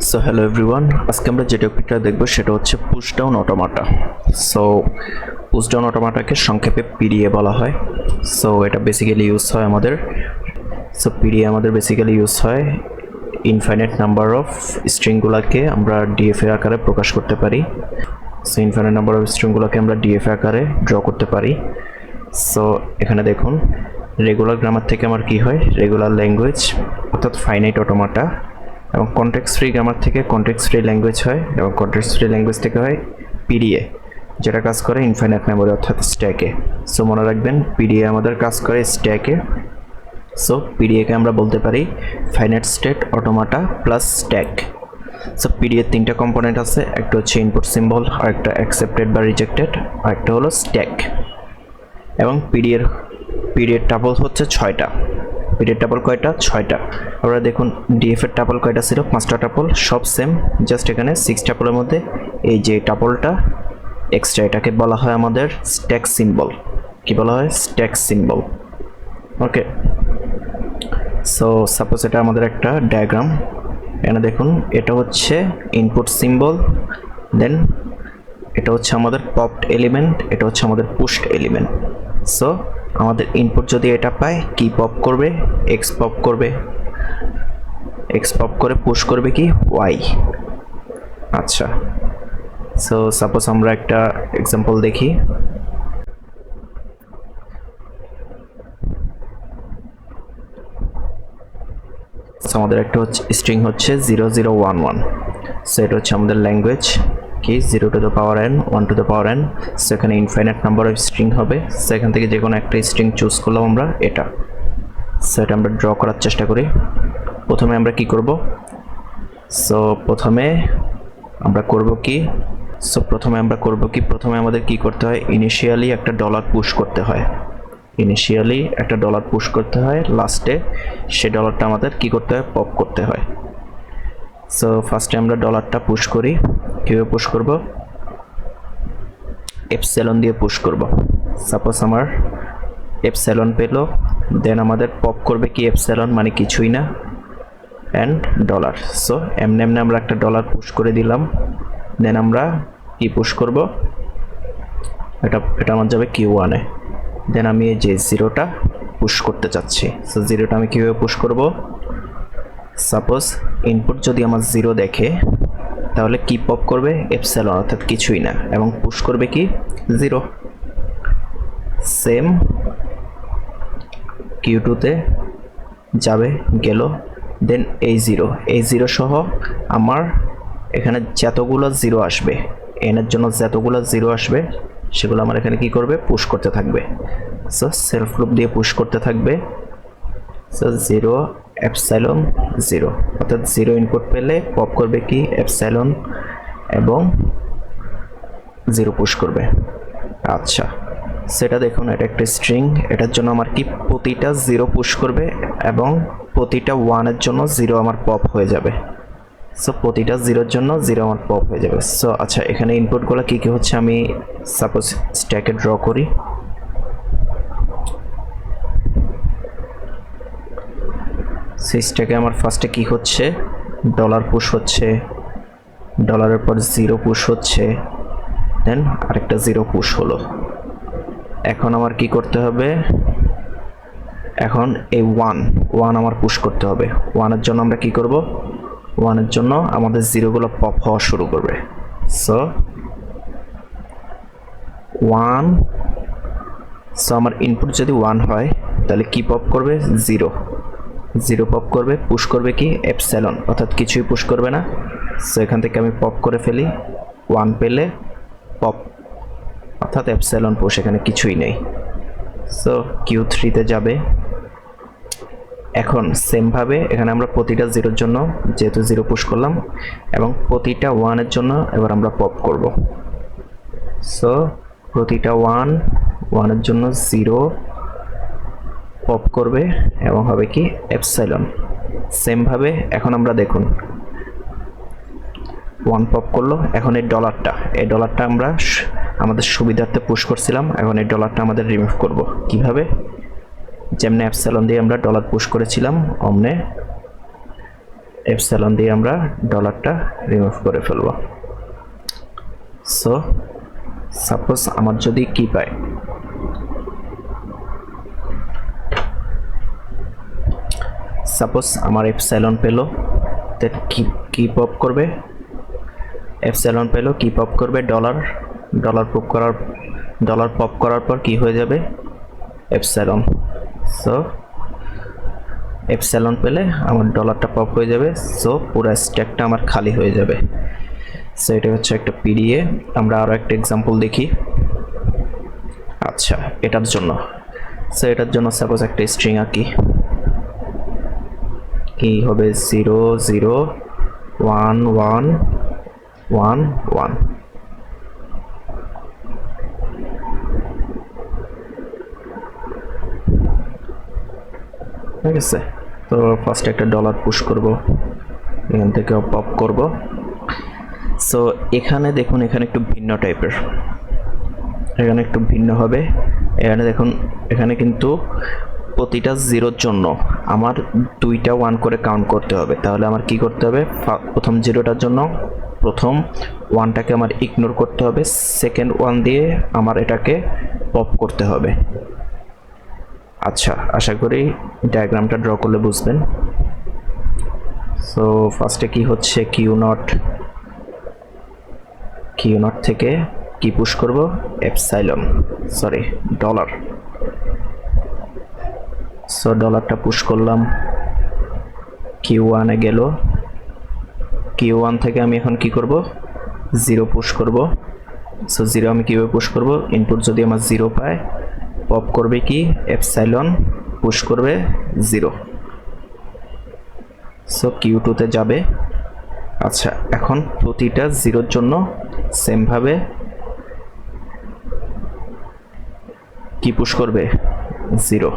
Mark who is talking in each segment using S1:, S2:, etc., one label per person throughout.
S1: So hello everyone, আজকে আমরা যে টপিকটা দেখব সেটা হচ্ছে পুশডাউন অটোমাটা। সো পুশডাউন অটোমাটাকে সংক্ষেপে পিডিএ বলা হয়। সো এটা বেসিক্যালি ইউজ হয় আমাদের বেসিক্যালি ইউজ হয় ইনফাইনাইট নাম্বার অফ স্ট্রিংগুলোকে আমরা ডিএফএ আকারে প্রকাশ করতে পারি। সো ইনফাইনাইট নাম্বার অফ স্ট্রিংগুলোকে আমরা ডিএফএ আকারে ড্র করতে পারি। সো এখানে দেখুন, রেগুলার গ্রামার থেকে আমার কি হয়, রেগুলার ল্যাঙ্গুয়েজ অর্থাৎ ফাইনাইট অটোমাটা, এবং কনটেক্সট ফ্রি গ্রামার থেকে কনটেক্সট ফ্রি ল্যাঙ্গুয়েজ হয়, এবং কনটেক্সট ফ্রি ল্যাঙ্গুয়েজ থেকে হয় পিডিএ, যেটা কাজ করে ইনফাইনাইট মেমোরি অর্থাৎ স্ট্যাকে। সো মনে রাখবেন, পিডিএ আমাদের কাজ করে স্ট্যাকে। সো পিডিএকে আমরা বলতে পারি finite state automata plus stack. So পিডিএর তিনটা কম্পোনেন্ট আছে, একটা হচ্ছে ইনপুট সিম্বল, আর একটা অ্যাকসেপ্টেড বা রিজেক্টেড, আর একটা হলো স্ট্যাক। এবং পিডিএর টাপল হচ্ছে 6টা। পিডিএর টাপল কয়টা? 6টা। আমরা দেখুন ডিএফ এর টাপল কয়টা ছিল? 5টা টাপল, সব সেম, জাস্ট এখানে 6 টাপলের মধ্যে এই যে টাপলটা এক্সট্রা, এটাকে বলা হয় আমাদের স্ট্যাক সিম্বল। কি বলা হয়? Stack symbol. Okay, so suppose এটা আমাদের একটা ডায়াগ্রাম। এখানে দেখুন, এটা হচ্ছে ইনপুট সিম্বল, দেন এটা হচ্ছে আমাদের পপড এলিমেন্ট, এটা হচ্ছে আমাদের পুশড এলিমেন্ট। সো আমাদের ইনপুট যদি এটা পায়, কি পপ করবে? এক্স পপ করবে, এক্স পপ করে পুশ করবে কি? ওয়াই। আচ্ছা, সো সাপোজ আমরা একটা এক্সাম্পল দেখি। আমাদের একটা হচ্ছে স্ট্রিং হচ্ছে 0011। সো এটা হচ্ছে আমাদের ল্যাঙ্গুয়েজ কি 0 to the power n 1 to the power n। So এখানে ইনফাইনাইট নাম্বার অফ স্ট্রিং হবে। সো এখান থেকে যে কোনো একটা স্ট্রিং চুজ করলাম আমরা এটা। সো এটা আমরা ড্র করার চেষ্টা করি। প্রথমে আমরা কি করব? প্রথমে আমাদের কি করতে হয়? ইনিশিয়ালি একটা ডলার পুশ করতে হয়। লাস্টে সেই ডলারটা আমাদের কি করতে হয়? পপ করতে হয়। সো ফার্স্টে আমরা ডলারটা পুশ করি। কীভাবে পুশ করব? এপসিলন দিয়ে পুশ করব। সাপোজ আমার এপসিলন পেলো, দেন আমাদের পপ করবে কি? এপসিলন মানে কিছুই না, অ্যান্ড ডলার। সো এমনি আমরা একটা ডলার পুশ করে দিলাম। দেন আমরা কি পুশ করব? এটা আমার যাবে Q1-এ। দেন আমি এই যে 0টা পুশ করতে চাচ্ছি। সো 0টা আমি কীভাবে পুশ করব? সাপোজ ইনপুট যদি আমার 0 দেখে, তাহলে কি পপ করবে? এপসিলন অর্থাৎ কিছুই না, এবং পুশ করবে কি? 0। সেম Q2-তে যাবে, গেল, দেন এই 0 সহ আমার এখানে যতগুলো 0 আসবে, এনের জন্য যতগুলো 0 আসবে সেগুলো আমার এখানে কি করবে? পুশ করতে থাকবে। সো সেলফ লুপ দিয়ে পুশ করতে থাকবে। সো 0 এপসিলন 0, অর্থাৎ 0 ইনপুট পেলে পপ করবে কি? এপসিলন, এবং 0 পুশ করবে। আচ্ছা, সেটা দেখুন, এটা একটা স্ট্রিং, এটার জন্য আমার কি প্রতিটা 0 পুশ করবে, এবং প্রতিটা 1-এর জন্য 0 আমার পপ হয়ে যাবে। সো প্রতিটা 0-এর জন্য 0 আমার পপ হয়ে যাবে। সো আচ্ছা, এখানে ইনপুটগুলো কী কী হচ্ছে আমি সাপোজ স্ট্যাকে ড্র করি। সেই স্ট্যাকে আমার ফার্স্টে কি হচ্ছে? ডলার পুশ হচ্ছে, ডলারের পর 0 পুশ হচ্ছে, দেন আরেকটা 0 পুশ হলো। এখন আমার কি করতে হবে? এখন এই 1 আমার পুশ করতে হবে। 1-এর জন্য আমরা কি করব? 1-এর জন্য আমাদের 0গুলো পপ হওয়া শুরু করবে। সো 1, সো আমার ইনপুট যদি 1 হয়, তাহলে কি পপ করবে? 0 পপ করবে, পুশ করবে কি? এপসিলন, অর্থাৎ কিছুই পুশ করবে না। সো এখান থেকে আমি পপ করে ফেলি। 1 পেলে পপ, অর্থাৎ এপসিলন পুশ, এখানে কিছুই নেই। সো Q3-তে যাবে। এখন সেমভাবে এখানে আমরা প্রতিটা 0-এর জন্য যেহেতু 0 পুশ করলাম, এবং প্রতিটা 1-এর জন্য এবার আমরা পপ করব। সো প্রতিটা 1-এর জন্য 0 পপ করবে, এবং হবে কি? এপসিলন। সেমভাবে এখন আমরা দেখুন 1 পপ করলো। এখন এই ডলারটা আমরা আমাদের সুবিধার্থে পুশ করছিলাম, এখন এই ডলারটা আমাদের রিমুভ করব। কিভাবে? যেমনি এপসিলন দিয়ে আমরা ডলার পুশ করেছিলাম, অমনে এপসাইলন দিয়ে আমরা ডলারটা রিমুভ করে ফেলব। সো সাপোজ আমার যদি কি পাই, সাপোজ আমার এপসাইলন পেলো, দেন কি পপ করবে, এপসাইলন পেলো কি পপ করবে, ডলার পপ করার পর কি হয়ে যাবে, এপসাইলন। সো এপসাইলন পেলে আমার ডলারটা পপ হয়ে যাবে। সো পুরো স্ট্যাকটা আমার খালি হয়ে যাবে। সো এটা হচ্ছে একটা পিডিএ। আমরা আরও একটা এক্সাম্পল দেখি। আচ্ছা, এটার জন্য সাপোজ একটা স্ট্রিং আঁকি, কি হবে 0 0 1 1 1 1। ঠিক আছে, তো ফার্স্টে একটা ডলার পুশ করব, এখান থেকে পপ করব। সো এখানে দেখুন, এখানে একটু ভিন্ন টাইপের, এখানে একটু ভিন্ন হবে। এখানে দেখুন, এখানে কিন্তু প্রতিটা জিরোর জন্য আমার 2টা 1 করে কাউন্ট করতে হবে। তাহলে আমার কি করতে হবে, প্রথম জিরোটার জন্য প্রথম 1টাকে আমার ইগনোর করতে হবে, সেকেন্ড 1 দিয়ে আমার এটাকে পপ করতে হবে। আচ্ছা, আশা করি ডায়াগ্রামটা ড্র করলে বুঝবেন। সো ফার্স্টে কি হচ্ছে, কিউ নট থেকে কি পুশ করব, এপসাইলন, সরি ডলার। সো ডলারটা পুশ করলাম, Q1 এ গেল, Q1 থেকে আমি এখন কি করব, 0 পুশ করব। সো 0 আমি কিভাবে পুশ করব, ইনপুট যদি আমার 0 পায়, পপ করবে কি, এপসাইলন, পুশ করবে 0। সো Q2 তে যাবে। আচ্ছা, এখন প্রতিটা জিরোর জন্য সেমভাবে কি পুশ করবে, 0।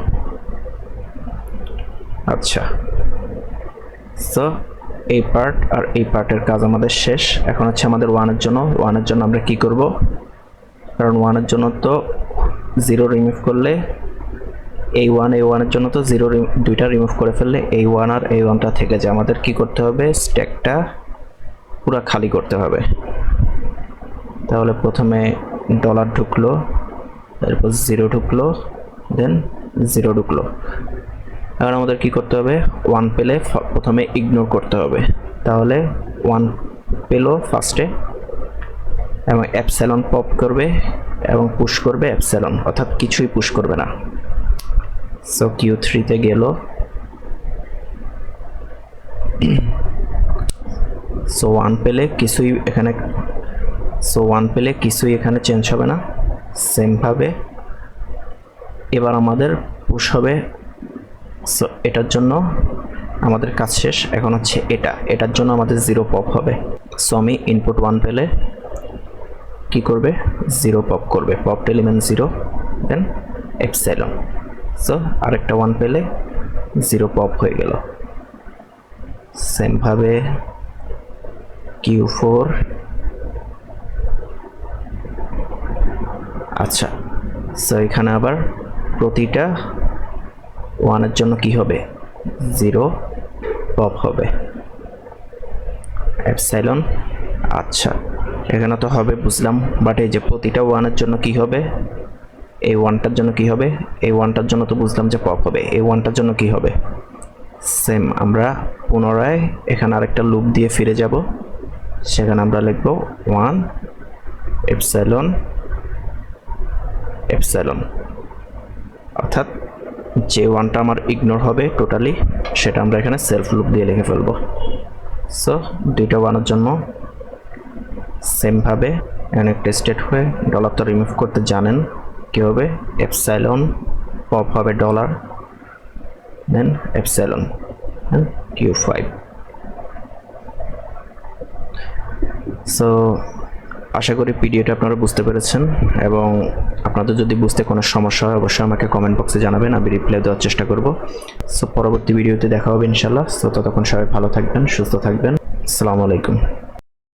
S1: আচ্ছা, সো এই পার্ট আর এই পার্টের কাজ আমাদের শেষ। এখন হচ্ছে আমাদের 1 এর জন্য আমরা কি করব, কারণ 1 এর জন্য তো 0 রিমুভ করলে এই 1 এর জন্য তো 0 দুইটা রিমুভ করে ফেললে এই 1 আর এই 1টা থেকে যায়। আমাদের কি করতে হবে, স্ট্যাকটা পুরো খালি করতে হবে। তাহলে প্রথমে ডলার ঢুকলো, তারপর 0 ঢুকলো, দেন 0 ঢুকলো। এখন আমাদের কি করতে হবে, 1 পেলে প্রথমে ইগনোর করতে হবে। তাহলে 1 পেলো ফার্স্টে, এবং এপসাইলন পপ করবে এবং পুশ করবে এপসাইলন, অর্থাৎ কিছুই পুশ করবে না। সো Q3 তে গেল, সো 1 পেলে কিছুই এখানে চেঞ্জ হবে না। সেমভাবে এবার আমাদের পুশ হবে। সো এটার জন্য আমাদের কাজ শেষ। এখন হচ্ছে এটার জন্য আমাদের 0 পপ হবে। সো আমি ইনপুট 1 পেলে কি করবে, 0 পপ করবে, popped element 0, than epsilon. So আরেকটা 1 পেলে 0 পপ হয়ে গেল। সেমভাবে Q4। আচ্ছা, সো এখানে আবার প্রতিটা 1 এর জন্য কি হবে, 0 পপ হবে, এপসাইলন। আচ্ছা, এখানে তো হবে বুঝলাম, বাট এই যে প্রতিটা 1 এর জন্য কি হবে, এই 1টার জন্য কি হবে, এই 1টার জন্য তো বুঝলাম যে পপ হবে, এই 1টার জন্য কি হবে, সেম আমরা পুনরায় এখানে আরেকটা লুপ দিয়ে ফিরে যাব। সেখানে আমরা লিখব 1 এপসাইলন, অর্থাৎ যে 1টা আমার ইগনোর হবে টোটালি, সেটা আমরা এখানে সেলফ লুপ দিয়ে লিখে ফেলব। সো 2টা 1 এর জন্য সেমভাবে এখানে একটা স্টেট হয়ে ডলার তো রিমুভ করতে জানেন কি হবে, এপসাইলন পপ হবে ডলার, দেন এপসাইলন, দেন Q5। সো আশা করি পিডিএটা আপনারা বুঝতে পেরেছেন, এবং আপনাদের যদি বুঝতে কোনো সমস্যা হয় অবশ্যই আমাকে কমেন্ট বক্সে জানাবেন, আমি রিপ্লাই দেওয়ার চেষ্টা করব। সো পরবর্তী ভিডিওতে দেখা হবে ইনশাল্লাহ। সো ততক্ষণ সবাই ভালো থাকবেন, সুস্থ থাকবেন। আসসালামু আলাইকুম।